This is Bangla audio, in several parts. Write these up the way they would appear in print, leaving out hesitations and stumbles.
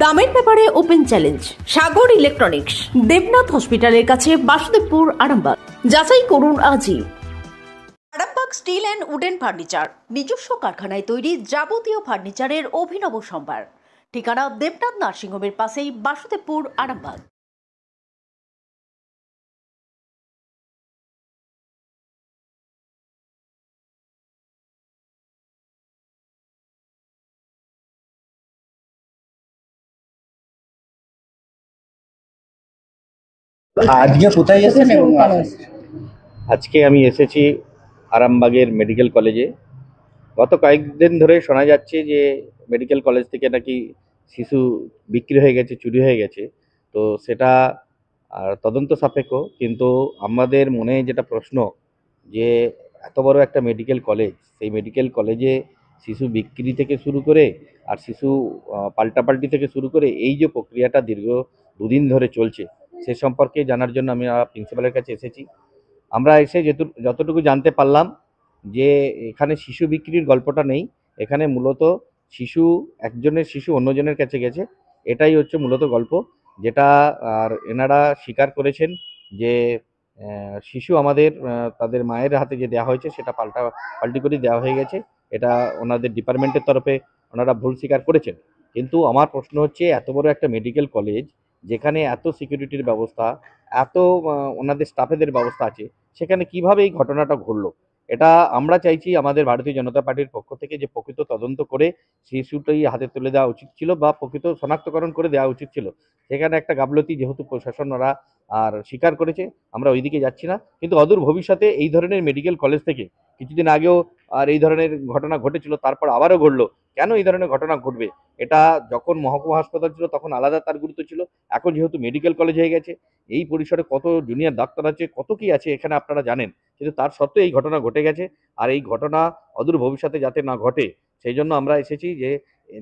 দামের ব্যাপারে ওপেন চ্যালেঞ্জ সাগর ইলেকট্রনিক্স, দেবনাথ হসপিটালের কাছে, বাসুদেবপুর, আরামবাগ। যাচাই করুন আজই। Arambagh steel and wooden furniture, নিজস্ব কারখানায় তৈরি যাবতীয় ফার্নিচারের অভিনব সম্ভার। ঠিকানা দেবনাথ নার্সিংহোমের পাশেই, বাসুদেবপুর, আরামবাগ। আজকে কোথায় এসেছেন এবং আজকে আমি এসেছি আরামবাগের মেডিকেল কলেজে। গত কয়েকদিন ধরে শোনা যাচ্ছে যে মেডিকেল কলেজ থেকে নাকি শিশু বিক্রি হয়ে গেছে, চুরি হয়ে গেছে। তো সেটা তদন্ত সাপেক্ষ, কিন্তু আমাদের মনে যেটা প্রশ্ন যে এত বড় একটা মেডিকেল কলেজ, সেই মেডিকেল কলেজে শিশু বিক্রি থেকে শুরু করে আর শিশু পাল্টাপাল্টি থেকে শুরু করে এই যে প্রক্রিয়াটা দীর্ঘ দুদিন ধরে চলছে, সে সম্পর্কে জানার জন্য আমি প্রিন্সিপালের কাছে এসেছি। আমরা এসে যতটুকু জানতে পারলাম যে এখানে শিশু বিক্রির গল্পটা নেই, এখানে মূলত একজনের শিশু অন্যজনের কাছে গেছে, এটাই হচ্ছে মূলত গল্প। যেটা আর এনারা স্বীকার করেছেন যে শিশু আমাদের তাদের মায়ের হাতে যে দেওয়া হয়েছে সেটা পাল্টি করে দেওয়া হয়ে গেছে। এটা ওনাদের ডিপার্টমেন্টের তরফে ওনারা ভুল স্বীকার করেছেন। কিন্তু আমার প্রশ্ন হচ্ছে, এত বড় একটা মেডিকেল কলেজ যেখানে এত সিকিউরিটির ব্যবস্থা, এত ওনাদের স্টাফেদের ব্যবস্থা আছে, সেখানে কিভাবে এই ঘটনাটা ঘটলো? এটা আমরা চাইছি আমাদের ভারতীয় জনতা পার্টির পক্ষ থেকে যে প্রকৃত তদন্ত করে শিশুটাই হাতে তুলে দেওয়া উচিত ছিল বা প্রকৃত শনাক্তকরণ করে দেওয়া উচিত ছিল। সেখানে একটা গাফলতি যেহেতু প্রশাসন ওরা আর স্বীকার করেছে, আমরা ওইদিকে যাচ্ছি না। কিন্তু অদূর ভবিষ্যতে এই ধরনের মেডিকেল কলেজ থেকে কিছুদিন আগেও আর এই ধরনের ঘটনা ঘটেছিল, তারপর আবারও ঘটলো। কেন এই ধরনের ঘটনা ঘটবে? এটা যখন মহকুমা হাসপাতাল ছিল তখন আলাদা তার গুরুত্ব ছিল, এখন যেহেতু মেডিকেল কলেজ হয়ে গেছে, এই পরিসরে কত জুনিয়র ডাক্তার আছে, কত কি আছে এখানে আপনারা জানেন। কিন্তু তার সত্ত্বেও এই ঘটনা ঘটে গেছে। আর এই ঘটনা অদূর ভবিষ্যতে যাতে না ঘটে, সেই জন্য আমরা এসেছি যে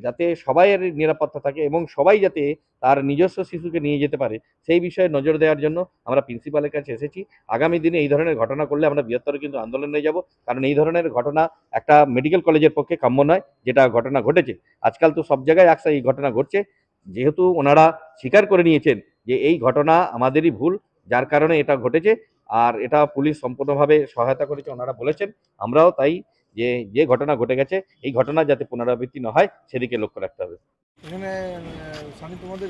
যাতে সবাইয়ের নিরাপত্তা থাকে এবং সবাই যাতে তার নিজস্ব শিশুকে নিয়ে যেতে পারে, সেই বিষয়ে নজর দেওয়ার জন্য আমরা প্রিন্সিপালের কাছে এসেছি। আগামী দিনে এই ধরনের ঘটনা করলে আমরা বৃহত্তর কিন্তু আন্দোলনে যাব, কারণ এই ধরনের ঘটনা একটা মেডিকেল কলেজের পক্ষে কাম্য নয়। যেটা ঘটনা ঘটেছে, আজকাল তো সব জায়গায় এই ঘটনা ঘটছে। যেহেতু ওনারা স্বীকার করে নিয়েছেন যে এই ঘটনা আমাদেরই ভুল, যার কারণে এটা ঘটেছে, আর এটা পুলিশ সম্পূর্ণভাবে সহায়তা করেছে ওনারা বলেছেন। আমরাও তাই যে যে ঘটনা ঘটে গেছে, এই ঘটনা যাতে পুনরাবৃত্তি না হয় সেদিকে লক্ষ্য রাখতে হবে। এখানে স্বামী তোমাদের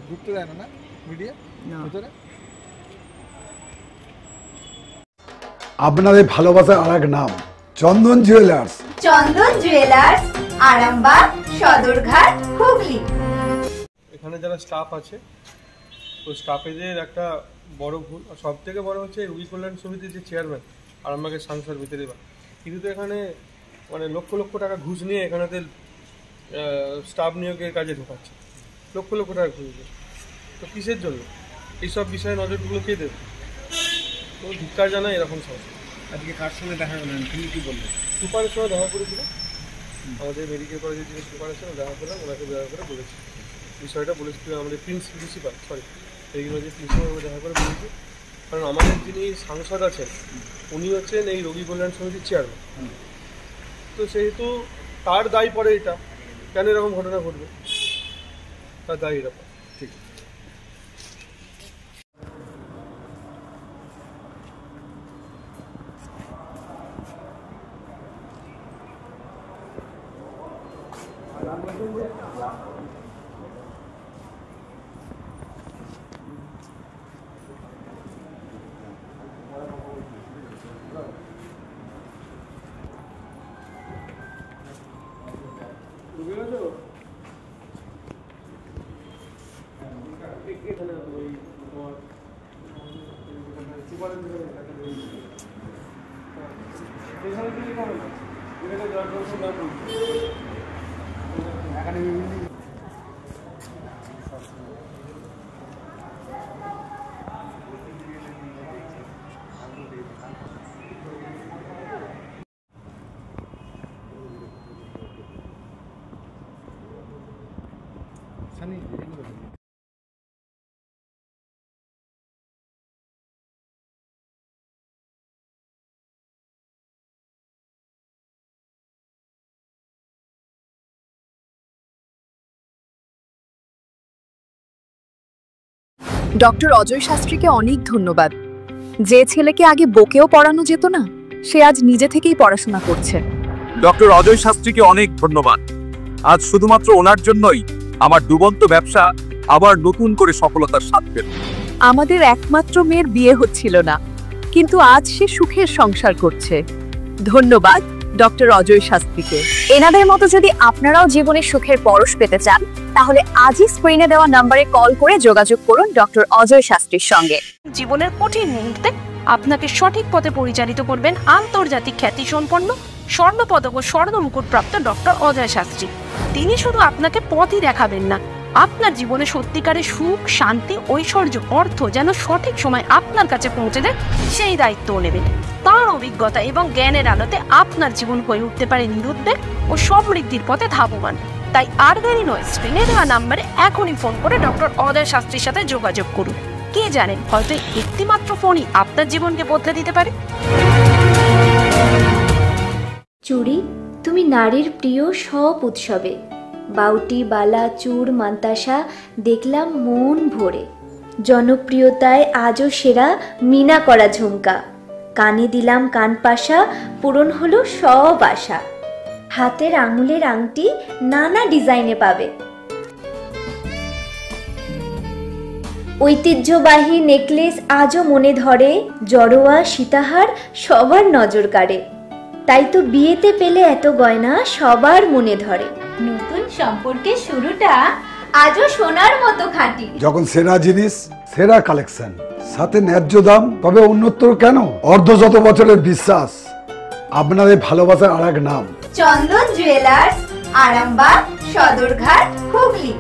ঢুকতে দেয় না মিডিয়া ভিতরে? আপনাদের ভালোবাসার আর এক নাম চন্দন জুয়েলার্স। চন্দন জুয়েলার্স, আরামবাগ, সদরঘাট, হুগলি। এখানে যারা স্টাফ আছে, ওই স্টাফেদের একটা বড় ভুল, সব থেকে বড় হচ্ছে রোগী কল্যাণ সমিতির যে চেয়ারম্যান আরামবাগের সাংসদ ভিতরে, কিন্তু তো এখানে মানে লক্ষ লক্ষ টাকা ঘুষ নিয়ে এখানেতে স্টাফ নিয়োগের কাজে ঢোকাচ্ছে, লক্ষ লক্ষ টাকা ঘুষ দিয়ে। তো কিসের জন্য? এইসব বিষয়ে নজরগুলো কে দেবে? তো ধিক্কার জানায় এরকম সমস্যা। আজকে কার সঙ্গে দেখা করলেন, তুমি কি বললেন? সুপারের সঙ্গে দেখা করেছিল, আমাদের মেডিকেল কলেজের যিনি সুপারের সঙ্গে দেখা করলাম, ওনাকে দেখা করে বলেছি বিষয়টা, বলেছিল আমাদের প্রিন্সিপাল এইগুলো যে প্রিন্সিপাল দেখা করে বলেছি। কারণ আমাদের যিনি সাংসদ আছেন উনি হচ্ছেন এই রোগী কল্যাণ সমিতির চেয়ারম্যান, তো সেহেতু তার দায় পড়ে এটা। কেন এরকম ঘটনা ঘটবে? তার দায় এরকম। ঠিক এখানে ওই তোমার সুপারের এখানে কি হবে না, এখানে যাওয়ার এখানে ডক্টর অজয় শাস্ত্রীকে অনেক ধন্যবাদ। যে ছেলেকে আগে বকেও পড়ানো যেত না, সে আজ নিজে থেকেই পড়াশোনা করছে। ডক্টর অজয় শাস্ত্রীকে অনেক ধন্যবাদ। আজ শুধুমাত্র ওনার জন্যই আমার ডুবন্ত ব্যবসা আবার নতুন করে সফলতার স্বাদ পেল। আমাদের একমাত্র মেয়ের বিয়ে হচ্ছিল না, কিন্তু আজ সে সুখের সংসার করছে। ধন্যবাদ ডক্টর অজয় শাস্ত্রীকে। এনাদের মতো যদি আপনারাও জীবনে সুখের পরশ পেতে চান, তাহলে আজই স্ক্রিনে দেওয়া নম্বরে কল করে যোগাযোগ করুন ডক্টর অজয় শাস্ত্রীর সঙ্গে। জীবনের কঠিন মুহূর্তে আপনাকে সঠিক পথে পরিচালিত করবেন আন্তর্জাতিক খ্যাতিসম্পন্ন স্বর্ণপদক ও স্বর্ণ মুকুট প্রাপ্ত ডক্টর অজয় শাস্ত্রী। তিনি শুধু আপনাকে পথই দেখাবেন না, আপনার জীবনে সত্যিকারের সুখ, শান্তি, ঐশ্বর্য, অর্থ যেন সঠিক সময় আপনার কাছে পৌঁছে দেয়, সেই দায়িত্বও নেবেন। তার অভিজ্ঞতা এবং জ্ঞানের আলোতে আপনার জীবন হয়ে উঠতে পারে নিরুদ্বেগ ও সমৃদ্ধির পথে ধাবমান। তাই আর দেরি নয়, স্ক্রিনে দেওয়া নাম্বারে এখনই ফোন করে ডক্টর অজয় শাস্ত্রীর সাথে যোগাযোগ করুন। কে জানেন, হয়তো একটিমাত্র ফোনই আপনার জীবনকে বদলে দিতে পারে। চুড়ি, তুমি নারীর প্রিয় সব উৎসবে। বাউটি, বালা, চূড়, মান্তাসা দেখলাম মন ভরে। জনপ্রিয়তায় আজও সেরা মিনা করা ঝুমকা। কানে দিলাম কানপাশা, পূরণ হলো সব আশা। হাতের আঙুলের আংটি নানা ডিজাইনে পাবে। ঐতিহ্যবাহী নেকলেস আজও মনে ধরে। জড়োয়া, সীতাহার সবার নজর কাড়ে। তাই তো বিয়েতে পেলে এত গয়না সবার মনে ধরে। নতুন সম্পর্কের শুরুটা আজও সোনার মতো খাঁটি। যখন সেরা জিনিস, সেরা কালেকশন, সাথে ন্যায্য দাম, তবে উন্নতর কেন? অর্ধশত বছরের বিশ্বাস, আপনাদের ভালোবাসার আর এক নাম চন্দন জুয়েলার্স, আরামবাগ, সদরঘাট, হুগলি।